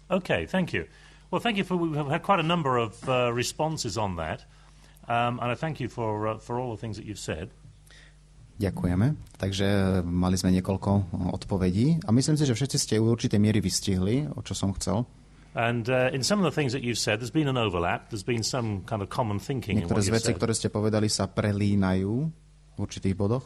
Okay, thank you. Well, thank you we've had quite a number of responses on that, and I thank you for all the things that you've said. Ďakujeme. Takže mali sme niekoľko odpovedí a myslím si, že všetci ste u určitej miery vystihli, o čo som chcel. And in some of the things that you've said, there's been an overlap, there's been some kind of common thinking in what you've said. Niektoré z vecí, ktoré ste povedali, sa prelínajú v určitých bodoch.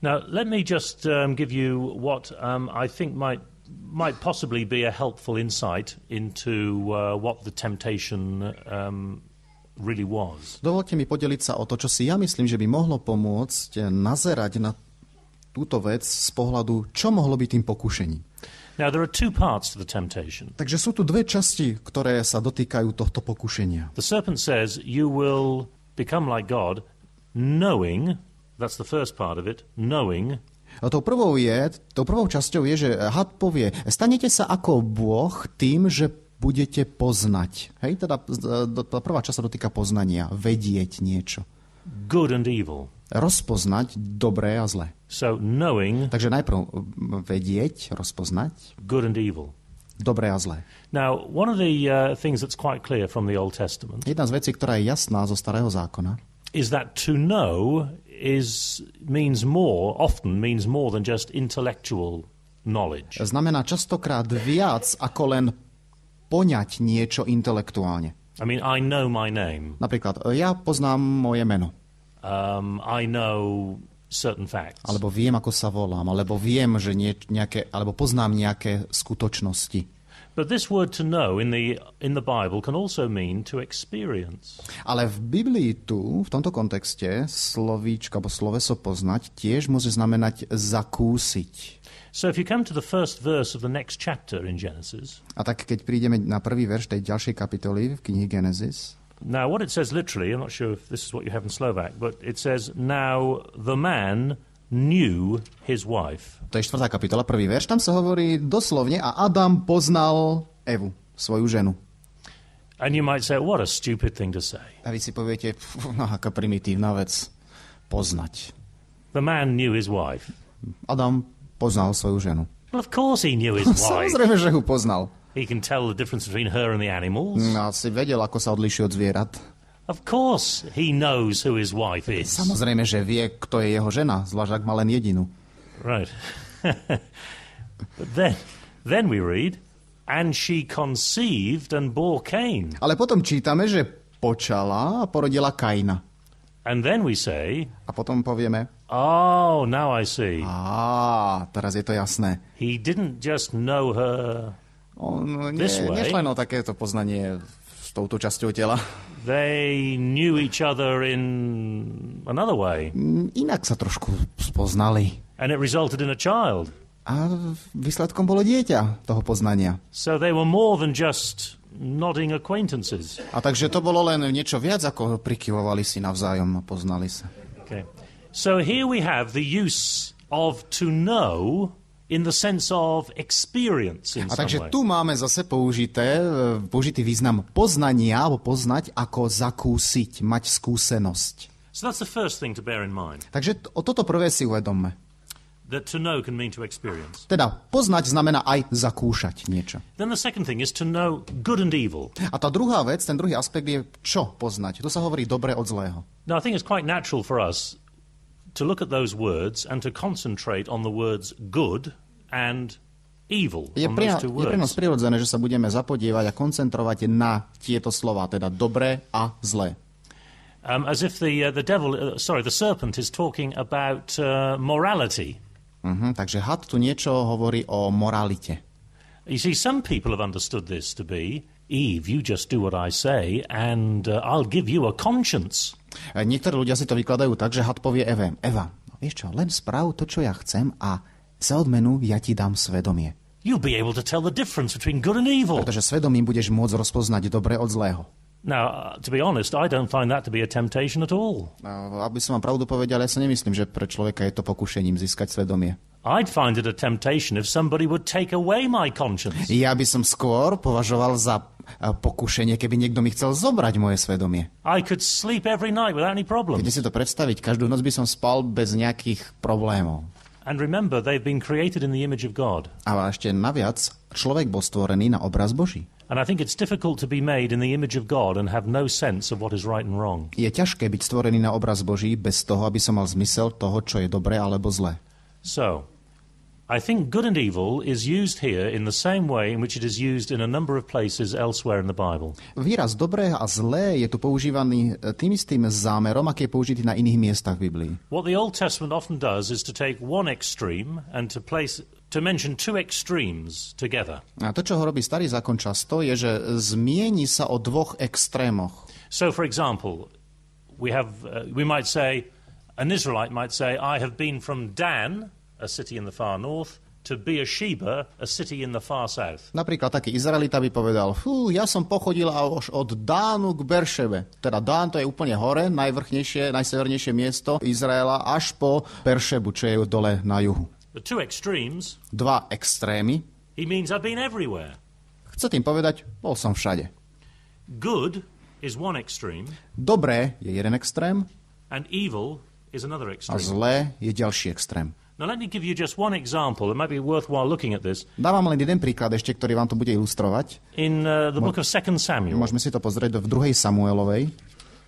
Now, let me just give you what I think might possibly be a helpful insight into what the temptation really was. Dovoľte mi podeliť sa o to, čo si ja myslím, že by mohlo pomôcť nazerať na túto vec z pohľadu, čo mohlo byť tým pokušením. Now, there are two parts to the temptation. Takže sú tu dve časti, ktoré sa dotýkajú tohto pokušenia. The serpent says, you will become like God, knowing, that's the first part of it, knowing. A tou prvou časťou je, že had povie, stanete sa ako Boh tým, že budete poznať. Hej, teda prvá časť sa dotýka poznania, vedieť niečo. Good and evil. Rozpoznať dobré a zlé. So knowing. Takže najprv vedieť, rozpoznať. Good and evil. Dobré a zlé. Now, one of the things that's quite clear from the Old Testament. Jedna z vecí, ktorá je jasná zo Starého zákona, is that to know often means more than just intellectual knowledge. Znamená častokrát viac ako len poňať niečo intelektuálne. I mean, I know my name. Napríklad, ja poznám moje meno. I know certain facts. Alebo viem, ako sa volám, alebo viem, že alebo poznám nejaké skutočnosti. But this word to know in the Bible can also mean to experience. Ale v Biblii v tomto kontexte slovíčko alebo sloveso poznať tiež môže znamenať zakúsiť. So if you come to the first verse of the next chapter in Genesis. A tak keď prídeme na prvý verš tej ďalšej kapitoly v knihe Genesis. Now what it says literally, I'm not sure if this is what you have in Slovak, but it says now the man knew his wife. To je 4. kapitola, prvý verš. Tam sa hovorí doslovne a Adam poznal Evu, svoju ženu. And you might say, what a stupid thing to say. A vy si poviete, aká primitívna vec, poznať. The man knew his wife. Adam poznal svoju ženu. Well, of course he knew his wife. Samozrejme, že ho poznal. He can tell the difference between her and the animals. Asi vedel, ako sa odlišuje od zvierat. Of course he knows who his wife is. Samozrejme, že vie, kto je jeho žena, zvlášť ak má len jedinu. Right. But then we read, and she conceived and bore Cain. Ale potom čítame, že počala a porodila Kaina. And then we say, a potom povieme, oh, now I see. Teraz je to jasné. He didn't just know her this way. Nešlo len o takéto poznanie s touto časťou tela. They knew each other in another way. Inak sa trošku spoznali. And it resulted in a child. A výsledkom bolo dieťa toho poznania. So they were more than just nodding acquaintances. A takže to bolo len niečo viac, ako prikyvovali si navzájom a poznali sa. Okay. So here we have the use of to know in the sense of experience in some way. A takže tu máme zase použitý význam poznania, alebo poznať ako zakúsiť, mať skúsenosť. So that's the first thing to bear in mind. Takže o toto prvé si uvedomme. That to know can mean to experience. Teda poznať znamená aj zakúšať niečo. Then the second thing is to know good and evil. A tá druhá vec, ten druhý aspekt je čo poznať. To sa hovorí dobre od zlého. Now I think it's quite natural for us to look at those words and to concentrate on the words good and evil. Je pre nás prirodzené, že sa budeme zapodievať a koncentrovať na tieto slová, teda dobré a zlé. As if the serpent is talking about morality. Takže had tu niečo hovorí o moralite. You see, some people have understood this to be, Eve, you just do what I say and I'll give you a conscience. Niektorí ľudia si to vykladajú tak, že had povie Eve, Eva, vieš čo, len správ to, čo ja chcem a za odmenu ja ti dám svedomie. You'll be able to tell the difference between good and evil. Pretože svedomím budeš môcť rozpoznať dobre od zlého. Now, to be honest, I don't find that to be a temptation at all. Aby som vám pravdu povedal, ja sa nemyslím, že pre človeka je to pokušením získať svedomie. I'd find it a temptation if somebody would take away my conscience. Ja by som skôr považoval za pokušenie, keby niekto mi chcel zobrať moje svedomie. I could sleep every night without any problems. Keď si to predstaviť, každú noc by som spal bez nejakých problémov. And remember, they've been created in the image of God. A ešte naviac, človek bol stvorený na obraz Boží. And I think it's difficult to be made in the image of God and have no sense of what is right and wrong. Je ťažké byť stvorený na obraz Boží bez toho, aby som mal zmysel toho, čo je dobré alebo zlé. So, I think good and evil is used here in the same way in which it is used in a number of places elsewhere in the Bible. Výraz dobré a zlé je tu používaný tým istým zámerom, aký je použitý na iných miestach v Biblii. What the Old Testament often does is to take one extreme and to mention two extremes together. A to, čo ho robí Starý zákon často, je, že zmieni sa o dvoch extrémoch. So, for example, we might say, an Israelite might say, I have been from Dan, a city in the far north, to Beersheba, a city in the far south. Napríklad taký Izraelita by povedal, ja som pochodil až od Dánu k Beršebe. Teda Dán to je úplne hore, najsevernejšie miesto Izraela, až po Beršebu, čo je dole na juhu. The two extremes, dva extrémy. He means I've been everywhere. Chce tým povedať, bol som všade. Good is one extreme. Dobré je jeden extrém. And evil is another extreme. A zlé je ďalší extrém. Now let me give you just one example. It might be worthwhile looking at this. Dávam len jeden príklad ešte, ktorý vám to bude ilustrovať. In the book of 2 Samuel. Môžeme si to pozrieť v 2. Samuelovej.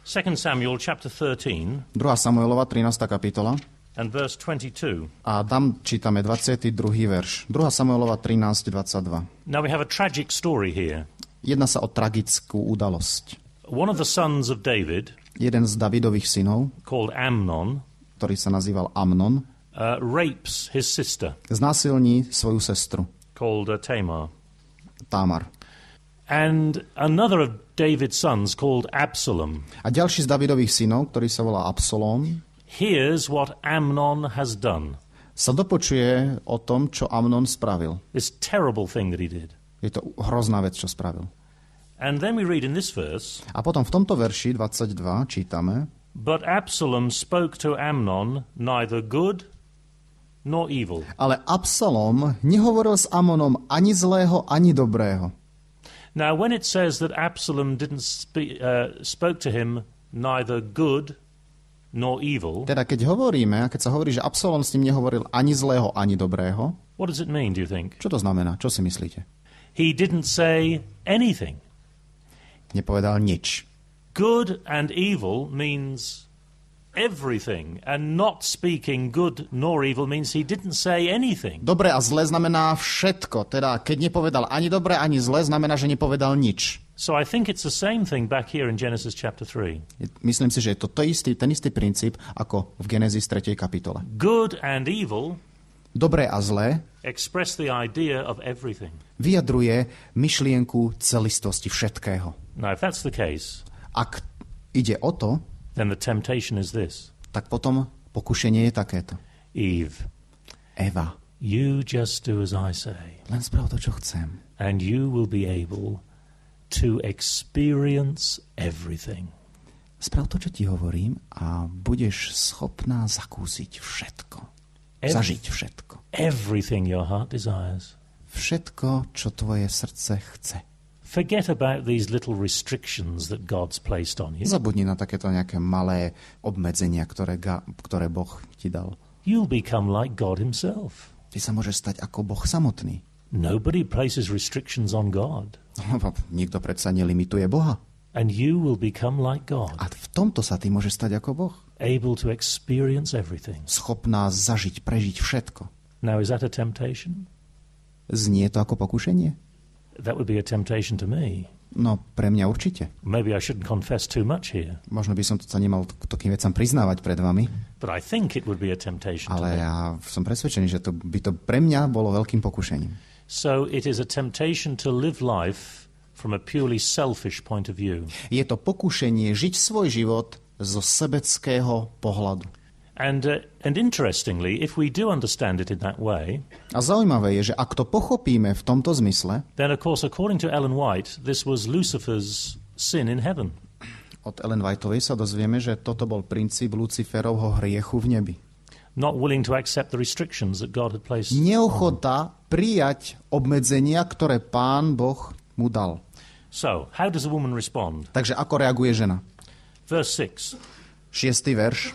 2 Samuel chapter 13. 2. Samuelova 13. kapitola. And verse 22. A tam čítame 22. verš. 2. Samuelova 13:22. Now we have a tragic story here. Jedná sa o tragickú udalosť. One of the sons of David, jeden z Davidových synov, called Amnon, ktorý sa nazýval Amnon, rapes his sister, znásilní svoju sestru, called Tamar. And another of David's sons, called Absalom, a ďalší z Davidových synov, ktorý sa volá Absalom, hears what Amnon has done. Sa dopočuje o tom, čo Amnon spravil. This terrible thing that he did. Je to hrozná vec, čo spravil. And then we read in this verse, a potom v tomto verši 22 čítame, but Absalom spoke to Amnon neither good nor evil. Ale Absalom nehovoril s Amonom ani zlého, ani dobrého. Now when it says that Absalom didn't spoke to him neither good nor evil, teda keď hovoríme, a keď sa hovorí, že Absalom s ním nehovoril ani zlého, ani dobrého, what does it mean, do you think? Čo to znamená? Čo si myslíte? He didn't say anything. Nepovedal nič. Good and evil means everything, and not speaking good nor evil means he didn't say anything. Dobre a zlé znamená všetko. Teda keď nepovedal ani dobre, ani zlé, znamená, že nepovedal nič. So I think it's the same thing back here in Genesis chapter 3. Myslím si, že je to ten istý princíp ako v Genesis 3. kapitole. Good and evil, dobré a zlé, express the idea of everything. Vyjadruje myšlienku celistosti všetkého. Now if that's the case, ak ide o to, then the temptation is this. Tak potom pokušenie je takéto. Eva, you just do as I say. Len sprav to, čo chcem. And you will be able to experience everything. Sprav to, čo ti hovorím a budeš schopná zakúsiť všetko. Zažiť všetko. Everything your heart desires. Všetko, čo tvoje srdce chce. Forget about these little restrictions that God's placed on you. Zabudni na takéto nejaké malé obmedzenia, ktoré Boh ti dal. You'll become like God himself. Ty sa môžeš stať ako Boh samotný. Nobody places restrictions on God. Nikto predsa nelimituje Boha. And you will become like God. A v tomto sa ty môžeš stať ako Boh. Able to experience everything. Schopná zažiť, prežiť všetko. Now is that a temptation? Znie to ako pokušenie? That would be a temptation to me. No, pre mňa určite. Maybe I shouldn't confess too much here. Možno by som sa nemal k takým vecam priznávať pred vami. But I think it would be a temptation to ale me. ja som presvedčený, že to by to pre mňa bolo veľkým pokušením. So it is a temptation to live life from a purely selfish point of view. Je to pokušenie žiť svoj život zo sebeckého pohľadu. And interestingly, if we do understand it in that way, a zaujímavé je, že ak to pochopíme v tomto zmysle, then of course, according to Ellen White, this was Lucifer's sin in heaven. Od Ellen Whiteovej sa dozvieme, že toto bol princíp Luciferovho hriechu v nebi. Not willing to accept the restrictions that God had placed. Neochota prijať obmedzenia, ktoré Pán Boh mu dal. So, how does a woman respond? Takže ako reaguje žena? Verse 6. 6. verš.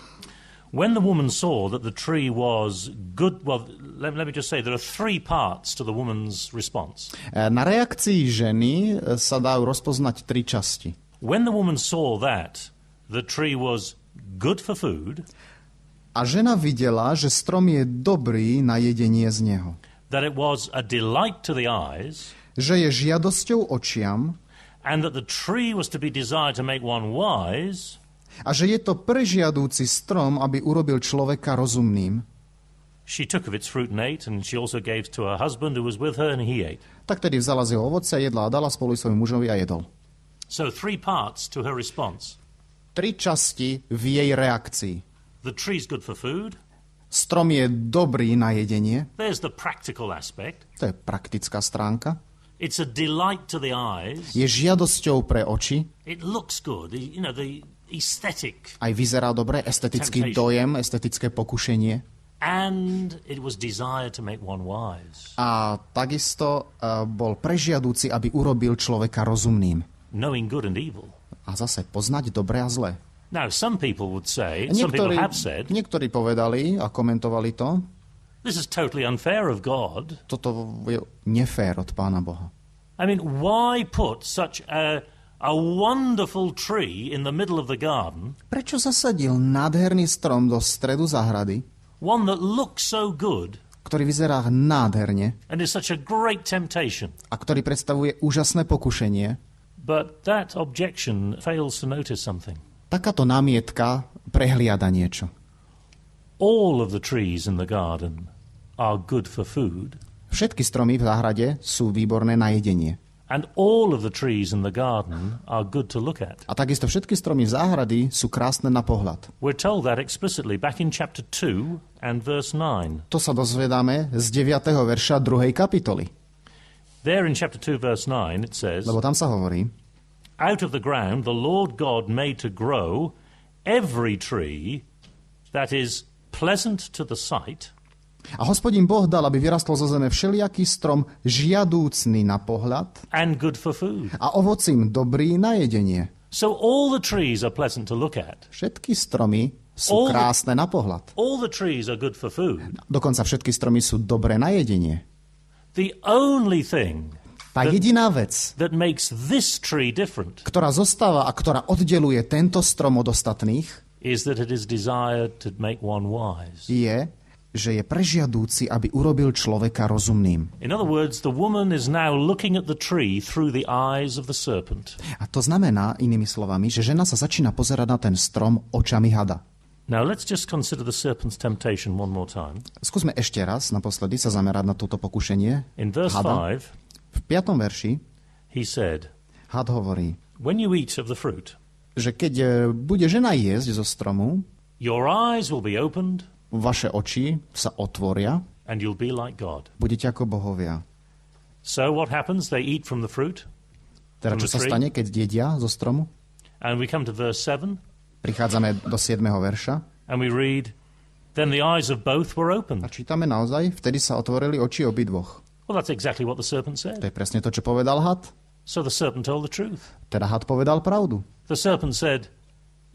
When the woman saw that the tree was good, well, let me just say there are three parts to the woman's response. Na reakcii ženy sa dajú rozpoznať tri časti. When the woman saw that the tree was good for food, a žena videla, že strom je dobrý na jedenie z neho. That it was a delight to the eyes, že je žiadosťou očiam, and that the tree was to be desired to make one wise, a že je to prežiadúci strom, aby urobil človeka rozumným. She took of its fruit and ate, and she also gave to her husband who was with her, and he ate. Tak tedy vzala z jeho ovocia, jedla a dala spolu svojmu mužovi a jedol. So three parts to her response. Tri časti v jej reakcii. The tree's good for food. Strom je dobrý na jedenie. There's the practical aspect. To je praktická stránka. It's a delight to the eyes. Je žiadosťou pre oči. It looks good. You know, the aesthetic. Aj vyzerá dobre, estetický dojem, estetické pokušenie. And it was desired to make one wise. A takisto bol prežiadúci, aby urobil človeka rozumným. Knowing good and evil. A zase poznať dobre a zlé. Now, some people would say, some people have said, niektorí povedali a komentovali to, this is totally unfair of God. Toto je nefér od Pána Boha. I mean, why put such a wonderful tree in the middle of the garden? Prečo zasadil nádherný strom do stredu záhrady? One that looks so good. Ktorý vyzerá nádherne. And is such a great temptation. A ktorý predstavuje úžasné pokušenie. But that objection fails to notice something. Takáto námietka prehliada niečo. All of the trees in the garden are good for food. Všetky stromy v záhrade sú výborné na jedenie. And all of the trees in the garden are good to look at. A takisto všetky stromy v záhrady sú krásne na pohľad. We're told that explicitly back in chapter 2 and verse 9. To sa dozvedáme z 9. verša 2. kapitoly. There in chapter 2 verse 9 it says, lebo tam sa hovorí, out of the ground the Lord God made to grow every tree that is pleasant to the sight. A Hospodin Boh dal, aby vyrastol zo zeme všelijaký strom žiadúcný na pohľad and good for food. A ovocím dobrý na jedenie. So all the trees are pleasant to look at. Všetky stromy sú krásne na pohľad. All the trees are good for food. Dokonca všetky stromy sú dobré na jedenie. The only thing tá jediná vec, that makes this tree different, ktorá zostáva a ktorá oddeluje tento strom od ostatných, is that it is desired to make one wise. Je, že je prežiadúci, aby urobil človeka rozumným. In other words, the woman is now looking at the tree through the eyes of the serpent. A to znamená, inými slovami, že žena sa začína pozerať na ten strom očami hada. Now let's just consider the serpent's temptation one more time. Skúsme ešte raz, naposledy sa zamerať na toto pokušenie. In verse hada. 5, v 5. verši he said, had hovorí, when you eat of the fruit, že keď bude žena jesť zo stromu, your eyes will be opened, vaše oči sa otvoria, and you'll be like God. Budete ako bohovia. So what happens? They eat from the fruit. Teda čo sa stane, keď jedia zo stromu? And we come to verse 7. Prichádzame do 7. verša. And we read, then the eyes of both were opened. A čítame naozaj, vtedy sa otvorili oči obidvoch. Well, that's exactly what the serpent said. To je presne to, čo povedal had. So the serpent told the truth. Teda had povedal pravdu. The serpent said,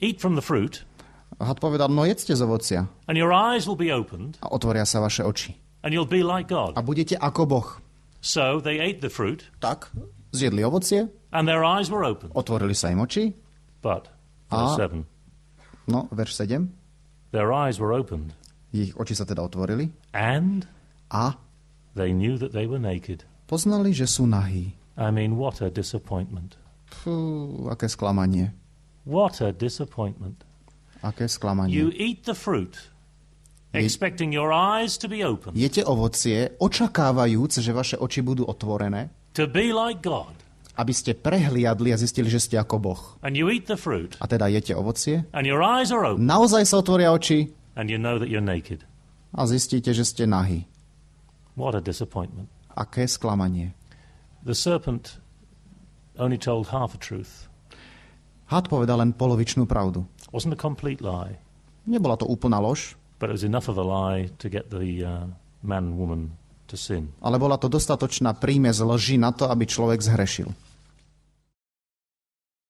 eat from the fruit. A had povedal, no jedzte z ovocia. And your eyes will be opened. A otvoria sa vaše oči. And you'll be like God. A budete ako Boh. So they ate the fruit. Tak, zjedli ovocie. And their eyes were opened. Otvorili sa im oči. But, verse 7. No, verš 7. Their eyes were opened. Ich oči sa teda otvorili. And a they knew that they were naked. Poznali, že sú nahí. I mean, what a disappointment. Fú, aké sklamanie. What a disappointment. Aké sklamanie. You eat the fruit, expecting your eyes to be open. Jete ovocie, očakávajúc, že vaše oči budú otvorené. To be like God. Aby ste prehliadli a zistili, že ste ako Boh. And you eat the fruit. A teda jete ovocie. And your eyes are open. Naozaj sa otvoria oči. And you know that you're naked. A zistíte, že ste nahí. What a disappointment. Aké sklamanie. The serpent only told half a truth. Had povedal len polovičnú pravdu. Wasn't a complete lie. Nebola to úplná lož. But it was enough of a lie to get the man and woman to sin. Ale bola to dostatočná prímes lži na to, aby človek zhrešil.